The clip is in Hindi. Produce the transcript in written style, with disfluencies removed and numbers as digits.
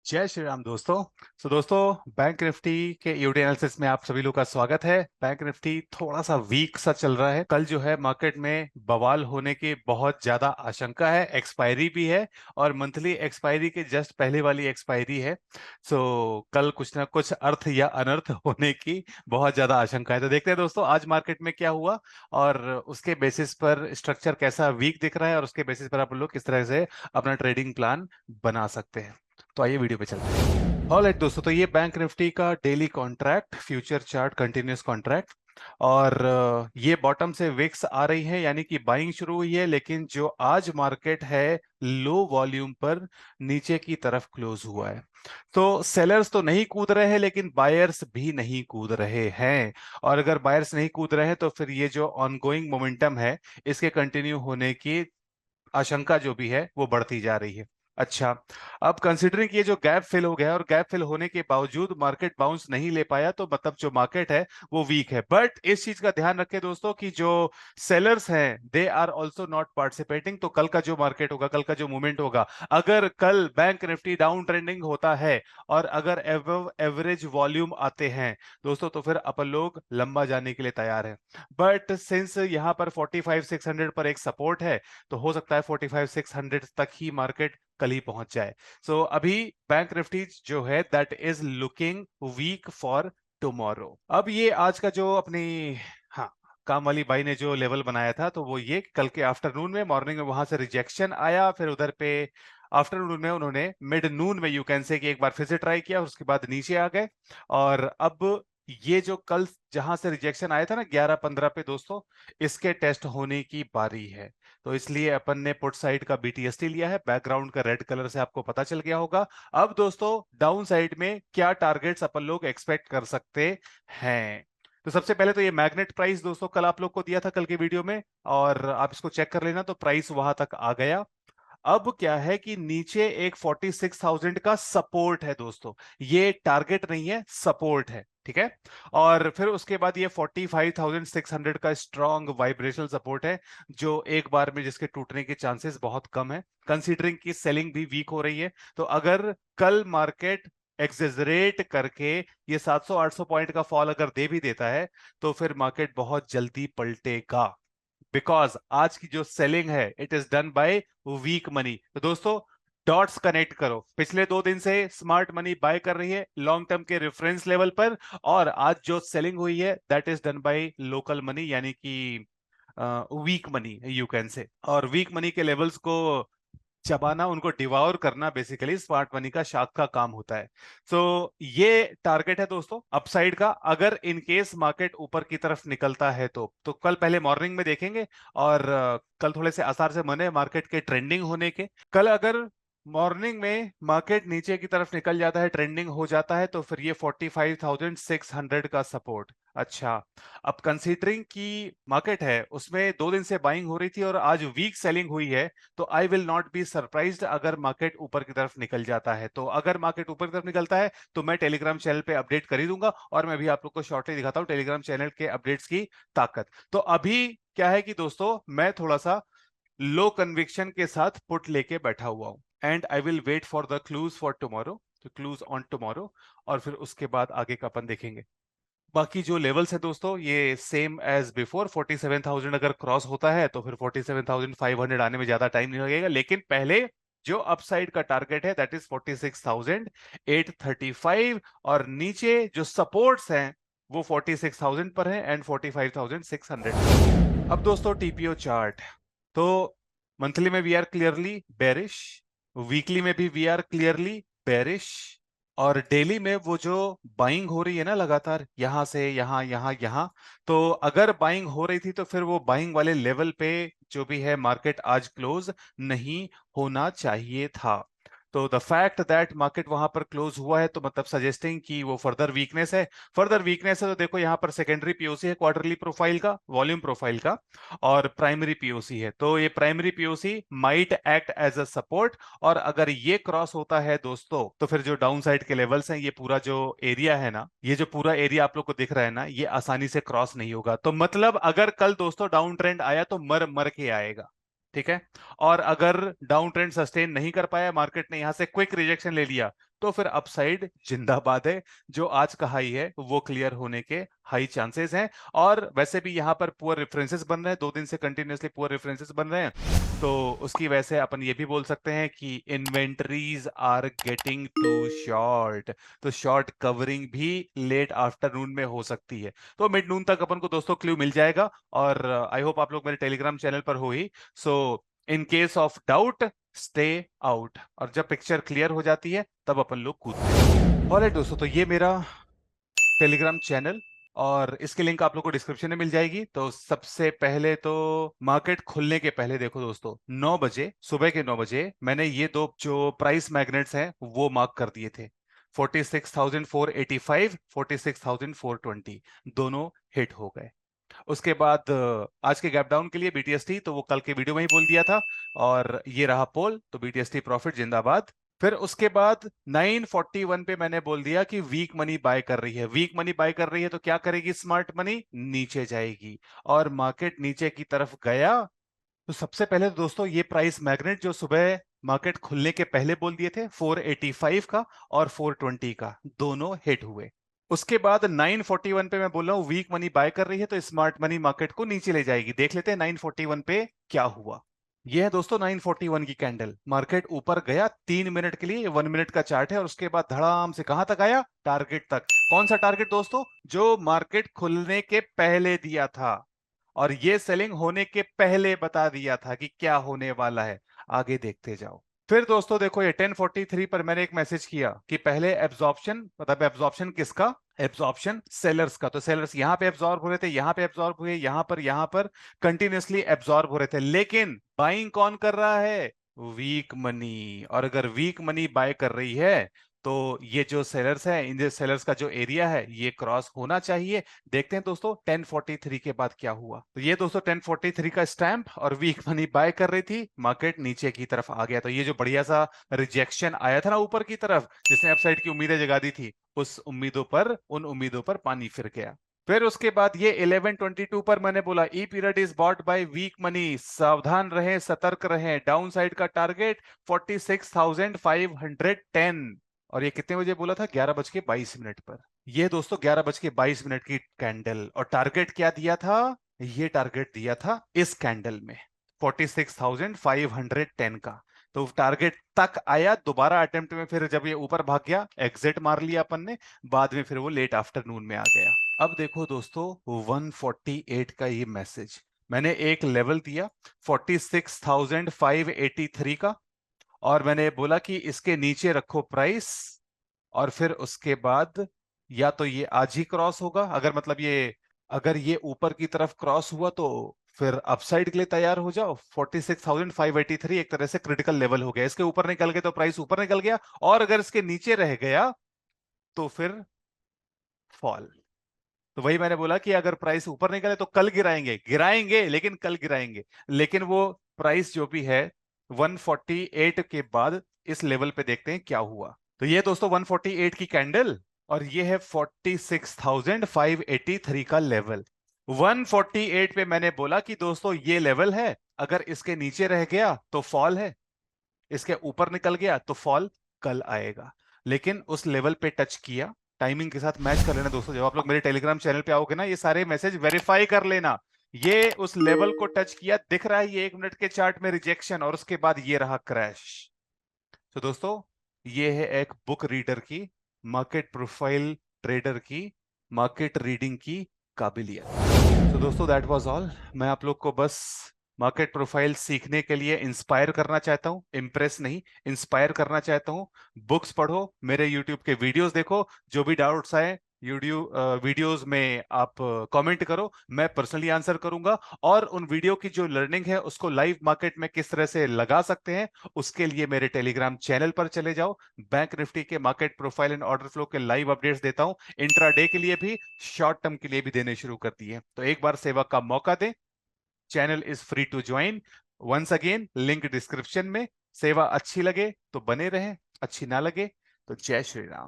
जय श्री राम दोस्तों। दोस्तों, बैंक निफ्टी के ईडी एनालिसिस में आप सभी लोग का स्वागत है। बैंक निफ्टी थोड़ा सा वीक सा चल रहा है। कल जो है मार्केट में बवाल होने की बहुत ज्यादा आशंका है। एक्सपायरी भी है और मंथली एक्सपायरी के जस्ट पहले वाली एक्सपायरी है। कल कुछ ना कुछ अर्थ या अनर्थ होने की बहुत ज्यादा आशंका है। तो देखते हैं दोस्तों आज मार्केट में क्या हुआ और उसके बेसिस पर स्ट्रक्चर कैसा वीक दिख रहा है और उसके बेसिस पर आप लोग किस तरह से अपना ट्रेडिंग प्लान बना सकते हैं। तो आइए वीडियो पे चलते हैं। ऑलराइट दोस्तों, तो ये बैंक निफ्टी का daily contract future chart continuous contract और ये बॉटम से विक्स आ रही है, यानी कि बाइंग शुरू हुई है। लेकिन जो आज मार्केट है लो वॉल्यूम पर नीचे की तरफ क्लोज हुआ है। तो सेलर्स तो नहीं कूद रहे हैं लेकिन बायर्स भी नहीं कूद रहे हैं। और अगर बायर्स नहीं कूद रहे हैं तो फिर ये जो ऑनगोइंग मोमेंटम है इसके कंटिन्यू होने की आशंका जो भी है वो बढ़ती जा रही है। अच्छा, अब कंसिडरिंग ये जो गैप फिल हो गया और गैप फिल होने के बावजूद मार्केट बाउंस नहीं ले पाया, तो मतलब जो मार्केट है वो वीक है। बट इस चीज का ध्यान रखें दोस्तों कि जो सेलर्स हैं they are also not participating. तो कल का जो मार्केट होगा, कल का जो मूवमेंट होगा, अगर कल बैंक निफ्टी डाउन ट्रेंडिंग होता है और अगर एवरेज वॉल्यूम आते हैं दोस्तों, तो फिर अपन लोग लंबा जाने के लिए तैयार है। बट सिंस यहाँ पर 45,600 पर एक सपोर्ट है, तो हो सकता है 45,600 तक ही मार्केट कल ही पहुंच जाए। अभी बैंक निफ्टी जो है that is looking weak for tomorrow. अब ये आज का जो अपनी, हाँ, काम वाली बाई ने जो लेवल बनाया था, तो वो ये कल के आफ्टरनून में, मॉर्निंग में वहां से रिजेक्शन आया, फिर उधर पे आफ्टरनून में उन्होंने मिड नून में यू कैन से कि एक बार फिर से ट्राई किया, उसके बाद नीचे आ गए। और अब ये जो कल जहां से रिजेक्शन आया था ना 11-15 पे दोस्तों, इसके टेस्ट होने की बारी है। तो इसलिए अपन ने पुट साइड का बीटीएसटी लिया है। बैकग्राउंड का रेड कलर से आपको पता चल गया होगा। अब दोस्तों डाउन साइड में क्या टारगेट्स अपन लोग एक्सपेक्ट कर सकते हैं। तो सबसे पहले तो ये मैग्नेट प्राइस दोस्तों कल आप लोग को दिया था कल के वीडियो में, और आप इसको चेक कर लेना। तो प्राइस वहां तक आ गया। अब क्या है कि नीचे एक 46,000 का सपोर्ट है दोस्तों। ये टारगेट नहीं है, सपोर्ट है, ठीक है। और फिर उसके बाद ये 45,600 का स्ट्रॉन्ग वाइब्रेशनल सपोर्ट है, जो एक बार में जिसके टूटने के चांसेस बहुत कम है, कंसीडरिंग कि सेलिंग भी वीक हो रही है। तो अगर कल मार्केट एक्सेजरेट करके ये 700-800 पॉइंट का फॉल अगर दे भी देता है, तो फिर मार्केट बहुत जल्दी पलटेगा। बिकॉज आज की जो सेलिंग है it is done by weak money. तो दोस्तों डॉट्स कनेक्ट करो, पिछले 2 दिन से स्मार्ट मनी बाय कर रही है लॉन्ग टर्म के रेफरेंस लेवल पर, और आज जो सेलिंग हुई है that is done by local money, यानी कि week money you can say. और वीक मनी के लेवल्स को चबाना, उनको डिवाउर करना बेसिकली स्मार्ट मनी का शाख का काम होता है। ये टारगेट है दोस्तों अपसाइड का, अगर इन केस मार्केट ऊपर की तरफ निकलता है तो कल पहले मॉर्निंग में देखेंगे। और कल थोड़े से आसार से मने मार्केट के ट्रेंडिंग होने के। कल अगर मॉर्निंग में मार्केट नीचे की तरफ निकल जाता है, ट्रेंडिंग हो जाता है, तो फिर ये 45,600 का सपोर्ट। अच्छा, अब कंसीडरिंग की मार्केट है उसमें 2 दिन से बाइंग हो रही थी और आज वीक सेलिंग हुई है, तो I will not be surprised अगर मार्केट ऊपर की तरफ निकल जाता है। तो अगर मार्केट ऊपर की तरफ निकलता है तो मैं टेलीग्राम चैनल पे अपडेट कर ही दूंगा, और मैं भी आप लोग को शॉर्टली दिखाता हूं टेलीग्राम चैनल के अपडेट्स की ताकत। तो अभी क्या है कि दोस्तों मैं थोड़ा सा लो कन्विक्शन के साथ पुट लेके बैठा हुआ हूं, and I will wait for the clues for tomorrow, तो क्लूज ऑन टुमारो, और फिर उसके बाद आगे का अपन देखेंगे। बाकी जो लेवल्स है दोस्तों ये सेम एज बिफोर। 47,000 अगर क्रॉस होता है तो फिर 47,500 आने में ज्यादा टाइम नहीं लगेगा, लेकिन पहले जो अपसाइड का टारगेट है दैट इज 46,835, और नीचे जो सपोर्ट्स हैं वो 46,000 पर है एंड 45,600। अब दोस्तों टीपीओ चार्ट, तो मंथली में we are clearly bearish, weekly में भी वी आर क्लियरली बेरिश, और डेली में वो जो बाइंग हो रही है ना लगातार यहां से यहां यहां यहां, तो अगर बाइंग हो रही थी तो फिर वो बाइंग वाले लेवल पे जो भी है मार्केट आज क्लोज नहीं होना चाहिए था। तो द फैक्ट दैट मार्केट वहां पर क्लोज हुआ है, तो मतलब सजेस्टिंग कि वो फर्दर वीकनेस है। फर्दर वीकनेस है तो देखो यहाँ पर सेकेंडरी पीओसी है क्वार्टरली प्रोफाइल का, वॉल्यूम प्रोफाइल का, और प्राइमरी पीओसी है। तो ये primary POC might act as a support, और अगर ये क्रॉस होता है दोस्तों तो फिर जो डाउन साइड के लेवल्स हैं, ये पूरा जो एरिया है ना, ये जो पूरा एरिया आप लोग को दिख रहा है ना, ये आसानी से क्रॉस नहीं होगा। तो मतलब अगर कल दोस्तों डाउन ट्रेंड आया तो मर मर के आएगा, ठीक है। और अगर डाउन ट्रेंड सस्टेन नहीं कर पाया, मार्केट ने यहां से क्विक रिजेक्शन ले लिया, तो फिर अपसाइड जिंदाबाद है। जो आज का हाई है वो क्लियर होने के हाई चांसेस हैं। और वैसे भी यहाँ पर पुअर रेफरेंसेस बन रहे हैं, 2 दिन से कंटिन्यूअसली पुअर रेफरेंसेस बन रहे हैं, तो उसकी वजह से अपन ये भी बोल सकते हैं कि inventories are getting too short. तो शॉर्ट कवरिंग भी लेट आफ्टरनून में हो सकती है। तो मिड नून तक अपन को दोस्तों क्लू मिल जाएगा। और आई होप आप लोग मेरे टेलीग्राम चैनल पर हो ही। So in case of doubt stay out, और जब पिक्चर क्लियर हो जाती है तब अपन लोग कूदते हैं। ऑलराइट दोस्तों, तो ये मेरा टेलीग्राम चैनल, और इसकी लिंक आप लोग को डिस्क्रिप्शन में मिल जाएगी। तो सबसे पहले तो मार्केट खुलने के पहले देखो दोस्तों, 9 बजे, सुबह के 9 बजे मैंने ये दो जो प्राइस मैग्नेट्स हैं वो मार्क कर दिए थे। 46,485, 46,420 दोनों हिट हो गए। उसके बाद आज के गैप डाउन के लिए बीटीएसटी, तो वो कल के वीडियो में ही बोल दिया था। और ये रहा पोल, तो बीटीएसटी प्रॉफिट जिंदाबाद। फिर उसके बाद 941 पे मैंने बोल दिया कि वीक मनी बाय कर रही है। वीक मनी बाय कर रही है तो क्या करेगी स्मार्ट मनी? नीचे जाएगी। और मार्केट नीचे की तरफ गया। तो सबसे पहले तो दोस्तों ये प्राइस मैग्नेट जो सुबह मार्केट खुलने के पहले बोल दिए थे, 485 का और 420 का, दोनों हिट हुए। उसके बाद 941 पे मैं बोल रहा हूं वीक मनी बाय कर रही है तो स्मार्ट मनी मार्केट को नीचे ले जाएगी। देख लेते हैं 941 पे क्या हुआ। यह है दोस्तों 941 की कैंडल। मार्केट ऊपर गया 3 मिनट के लिए, 1 मिनट का चार्ट है, और उसके बाद धड़ाम से कहां तक आया? टारगेट तक। कौन सा टारगेट दोस्तों? जो मार्केट खुलने के पहले दिया था, और ये सेलिंग होने के पहले बता दिया था कि क्या होने वाला है। आगे देखते जाओ। फिर दोस्तों देखो, ये 1043 पर मैंने एक मैसेज किया कि पहले एब्जॉर्प्शन, मतलब एब्जॉर्प्शन किसका? एब्जॉर्प्शन सेलर्स का। तो सेलर्स यहां पे एब्जॉर्ब हो रहे थे, यहां पे एब्जॉर्ब हुए, यहां पर कंटिन्यूअसली एब्जॉर्ब हो रहे थे। लेकिन बाइंग कौन कर रहा है? Weak money. और अगर वीक मनी बाय कर रही है तो ये जो सेलर्स है, इन सेलर्स का जो एरिया है ये क्रॉस होना चाहिए। देखते हैं दोस्तों 1043 के बाद क्या हुआ। तो ये दोस्तों 1043 का स्टैंप, और वीक मनी बाय कर रही थी, मार्केट नीचे की तरफ आ गया। तो ये जो बढ़िया सा रिजेक्शन आया था ना ऊपर की तरफ, जिसने अपसाइड की उम्मीदें जगा दी थी, उस उम्मीदों पर, उन उम्मीदों पर पानी फिर गया। फिर उसके बाद ये 1122 पर मैंने बोला E period is bought by weak money, सावधान रहें, सतर्क रहें, डाउन साइड का टारगेट 46,510। और ये कितने बजे बोला था? 11:22 पर। ये दोस्तों 11:22 की कैंडल, और टारगेट क्या दिया था? ये टारगेट दिया था इस कैंडल में 46,510 का। तो टारगेट तक आया, दोबारा अटेम्प्ट में फिर जब ये ऊपर भाग गया, एग्जिट मार लिया अपन ने। बाद में फिर वो लेट आफ्टरनून में आ गया। अब देखो दोस्तों 148 का ये मैसेज मैंने एक लेवल दिया 46,583 का, और मैंने बोला कि इसके नीचे रखो प्राइस। और फिर उसके बाद या तो ये आज ही क्रॉस होगा, अगर मतलब ये, अगर ये ऊपर की तरफ क्रॉस हुआ तो फिर अपसाइड के लिए तैयार हो जाओ। 46,583 एक तरह से क्रिटिकल लेवल हो गया। इसके ऊपर निकल गए तो प्राइस ऊपर निकल गया, और अगर इसके नीचे रह गया तो फिर फॉल। तो वही मैंने बोला कि अगर प्राइस ऊपर निकले तो कल गिराएंगे, गिराएंगे लेकिन कल गिराएंगे। लेकिन वो प्राइस जो भी है 148 के बाद इस लेवल पे देखते हैं क्या हुआ। तो ये दोस्तों 148 की कैंडल, और ये है 46,583 का लेवल। 148 पे मैंने बोला कि दोस्तों ये लेवल है, अगर इसके नीचे रह गया तो फॉल है, इसके ऊपर निकल गया तो फॉल कल आएगा। लेकिन उस लेवल पे टच किया। टाइमिंग के साथ मैच कर लेना दोस्तों, जब आप लोग मेरे टेलीग्राम चैनल पे आओगे ना, ये सारे मैसेज वेरीफाई कर लेना। ये उस लेवल को टच किया, दिख रहा है ये 1 मिनट के चार्ट में रिजेक्शन, और उसके बाद ये रहा क्रैश। तो दोस्तों ये है एक बुक रीडर की, मार्केट प्रोफाइल ट्रेडर की, मार्केट रीडिंग की काबिलियत। तो दोस्तों दैट वाज ऑल। मैं आप लोग को बस मार्केट प्रोफाइल सीखने के लिए इंस्पायर करना चाहता हूं, इम्प्रेस नहीं, इंस्पायर करना चाहता हूं। बुक्स पढ़ो, मेरे यूट्यूब के वीडियोस देखो, जो भी डाउट्स आए वीडियोस में आप कमेंट करो, मैं पर्सनली आंसर करूंगा। और उन वीडियो की जो लर्निंग है उसको लाइव मार्केट में किस तरह से लगा सकते हैं, उसके लिए मेरे टेलीग्राम चैनल पर चले जाओ। बैंक निफ्टी के market profile and order flow के लाइव अपडेट्स देता हूं, इंट्राडे के लिए भी, शॉर्ट टर्म के लिए भी देने शुरू कर दिए। तो एक बार सेवा का मौका दें। Channel is free to join. Once again link description में। सेवा अच्छी लगे तो बने रहें, अच्छी ना लगे तो जय श्री राम।